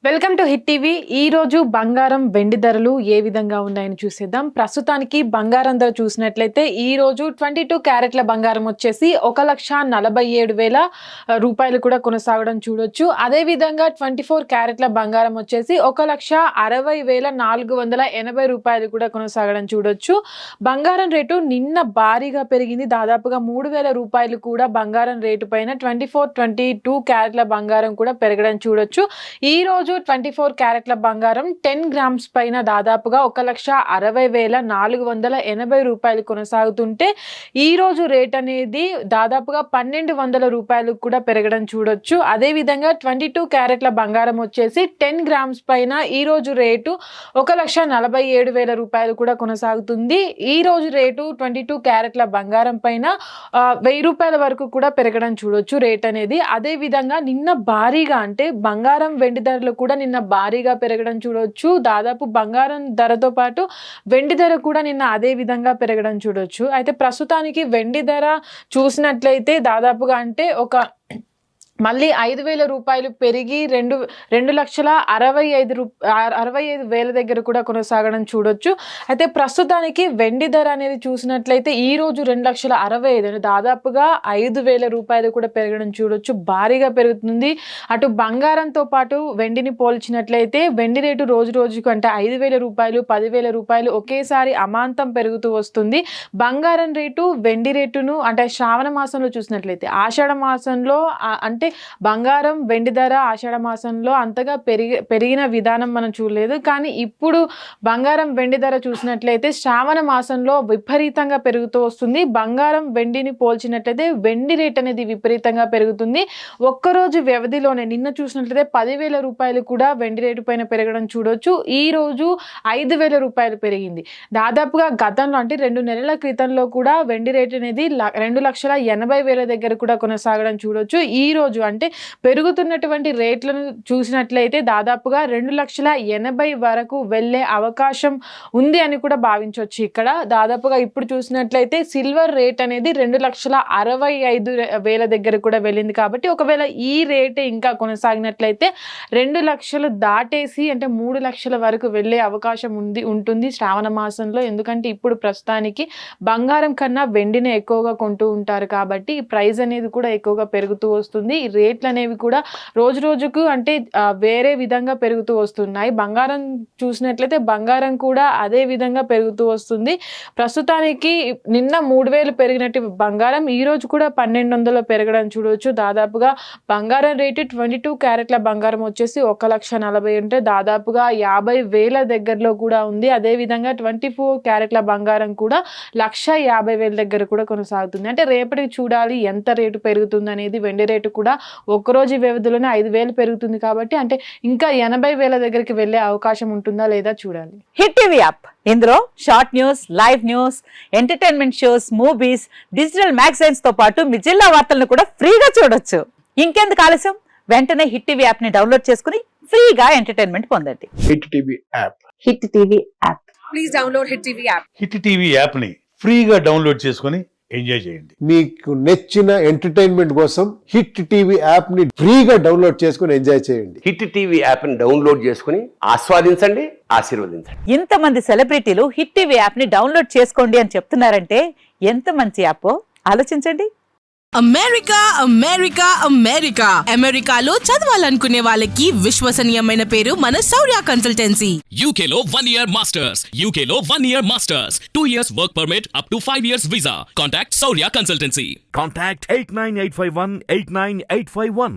Welcome to hit TV. ఈ రోజు బంగారం వెండి ధరలు ఏ విధంగా ఉన్నాయని చూసేద్దాం. ప్రస్తుతానికి బంగారం ధర చూసినట్లయితే ఈ రోజు 22 క్యారెట్ల బంగారం వచ్చేసి 1,47,000 రూపాయలు కూడా కొనసాగడం చూడొచ్చు. అదే విధంగా 24 క్యారెట్ల బంగారం వచ్చేసి 1,60,480 రూపాయలు కూడా కొనసాగడం చూడొచ్చు. బంగారం రేటు నిన్న భారీగా పెరిగింది. దాదాపుగా 3,000 రూపాయలు కూడా బంగారం రేటు పైన 22 క్యారెట్ల బంగారం కూడా పెరగడం చూడొచ్చు. ఈ రోజు 24 క్యారెట్ల బంగారం 10 గ్రామ్స్ పైన దాదాపుగా 1,60,480 రూపాయలు కొనసాగుతుంటే ఈ రోజు రేట్ అనేది దాదాపుగా 1,200 రూపాయలు కూడా పెరగడం చూడొచ్చు. అదే విధంగా 22 క్యారెట్ల బంగారం వచ్చేసి 10 గ్రామ్స్ పైన ఈ రోజు రేటు 1,47,000 రూపాయలు కూడా కొనసాగుతుంది. ఈ రోజు రేటు 22 క్యారెట్ల బంగారం పైన 1,000 రూపాయల వరకు కూడా పెరగడం చూడొచ్చు రేట్ అనేది. అదే విధంగా నిన్న భారీగా అంటే బంగారం వెండి ధరలు కూడా నిన్న భారీగా పెరగడం చూడొచ్చు. దాదాపు బంగారం ధరతో పాటు వెండి ధర కూడా నిన్న అదే విధంగా పెరగడం చూడొచ్చు. అయితే ప్రస్తుతానికి వెండి ధర చూసినట్లయితే దాదాపుగా అంటే మళ్ళీ 5,000 రూపాయలు పెరిగి 2,65,000 దగ్గర కూడా కొనసాగడం చూడొచ్చు. అయితే ప్రస్తుతానికి వెండి ధర అనేది చూసినట్లయితే ఈ రోజు 2,65,000 దాదాపుగా 5,000 రూపాయలు కూడా పెరగడం చూడొచ్చు. భారీగా పెరుగుతుంది. అటు బంగారంతో పాటు వెండిని పోల్చినట్లయితే వెండి రేటు రోజు రోజుకు అంటే 5,000 రూపాయలు 10,000 రూపాయలు ఒకేసారి అమాంతం పెరుగుతూ వస్తుంది. బంగారం రేటు వెండి రేటును అంటే శ్రావణ మాసంలో చూసినట్లయితే ఆషాఢ మాసంలో అంటే బంగారం వెండి ధర ఆషాఢ మాసంలో అంతగా పెరిగిన విధానం మనం చూడలేదు. కానీ ఇప్పుడు బంగారం వెండి ధర చూసినట్లయితే శ్రావణ మాసంలో విపరీతంగా పెరుగుతూ వస్తుంది. బంగారం వెండిని పోల్చినట్లయితే వెండి రేట్ అనేది విపరీతంగా పెరుగుతుంది. ఒక్కరోజు వ్యవధిలోనే నిన్న చూసినట్లయితే 10,000 రూపాయలు కూడా వెండి రేటు పైన పెరగడం చూడొచ్చు. ఈ రోజు 5,000 రూపాయలు పెరిగింది. దాదాపుగా గతంలో అంటే 2 నెలల క్రితంలో కూడా వెండి రేట్ అనేది 2,80,000 దగ్గర కూడా కొనసాగడం చూడొచ్చు. ఈ రోజు అంటే పెరుగుతున్నటువంటి రేట్లను చూసినట్లయితే దాదాపుగా 2,80,000 వరకు వెళ్ళే అవకాశం ఉంది అని కూడా భావించవచ్చు. ఇక్కడ దాదాపుగా ఇప్పుడు చూసినట్లయితే సిల్వర్ రేట్ అనేది 2,65,000 దగ్గర కూడా వెళ్ళింది. కాబట్టి ఒకవేళ ఈ రేటే ఇంకా కొనసాగినట్లయితే 2 లక్షలు దాటేసి అంటే 3 లక్షల వరకు వెళ్ళే అవకాశం ఉంటుంది శ్రావణ మాసంలో. ఎందుకంటే ఇప్పుడు ప్రస్తుతానికి బంగారం కన్నా వెండిని ఎక్కువగా కొంటూ ఉంటారు కాబట్టి ఈ ప్రైస్ అనేది కూడా ఎక్కువగా పెరుగుతూ వస్తుంది. ఈ రేట్లు అనేవి కూడా రోజు రోజుకు అంటే వేరే విధంగా పెరుగుతూ వస్తున్నాయి. బంగారం చూసినట్లయితే బంగారం కూడా అదే విధంగా పెరుగుతూ వస్తుంది. ప్రస్తుతానికి నిన్న 3,000 పెరిగినట్టు బంగారం ఈ రోజు కూడా 1,200 పెరగడం చూడవచ్చు. దాదాపుగా బంగారం రేటు 22 క్యారెట్ల బంగారం వచ్చేసి 1,40,000 ఉంటే దాదాపుగా 50,000 దగ్గరలో కూడా ఉంది. అదే విధంగా 24 క్యారెట్ల బంగారం కూడా 1,50,000 దగ్గర కూడా కొనసాగుతుంది. అంటే రేపటికి చూడాలి ఎంత రేటు పెరుగుతుంది అనేది. వెండి రేటు కూడా ఒక్కరోజు వ్యవధిలోనే 5,000 పెరుగుతుంది కాబట్టి అంటే ఇంకా 80,000 దగ్గరికి వెళ్ళే అవకాశం ఉంటుందా లేదా చూడాలి. హిట్ టీవీ యాప్ ఇందులో short news, live news, entertainment shows, movies, digital magazines తో పాటు మీ జిల్లా వార్తలను కూడా ఫ్రీగా చూడొచ్చు. ఇంకెందుకు ఆలస్యం, వెంటనే హిట్ టీవీ యాప్ ని డౌన్లోడ్ చేసుకుని ఫ్రీగా ఎంటర్టైన్మెంట్ పొందండి. Hit TV app. Hit TV app. Please download hit TV app. Hit TV app ని ఫ్రీగా డౌన్లోడ్ చేసుకుని ఎంజాయ్ చేయండి. మీకు నచ్చిన ఎంటర్టైన్మెంట్ కోసం హిట్ టీవీ యాప్ ని ఫ్రీగా డౌన్లోడ్ చేసుకుని ఎంజాయ్ చేయండి. హిట్ టీవీ యాప్ ని డౌన్లోడ్ చేసుకుని ఆస్వాదించండి, ఆశీర్వదించండి. ఇంతమంది సెలబ్రిటీలు హిట్ టీవీ యాప్ ని డౌన్లోడ్ చేసుకోండి అని చెప్తున్నారంటే ఎంత మంచి యాప్ ఆలోచించండి. అమెరికా అమెరికా అమెరికా అమెరికాలో చదవాలనుకునే వాళ్ళకి విశ్వసనీయమైన పేరు మన శౌర్య కన్సల్టెన్సీ. UK లో 1 year masters. UK లో 1 year masters. 2 years work permit up to 5 years visa. Contact Saurya Consultancy. Contact 89851 89851.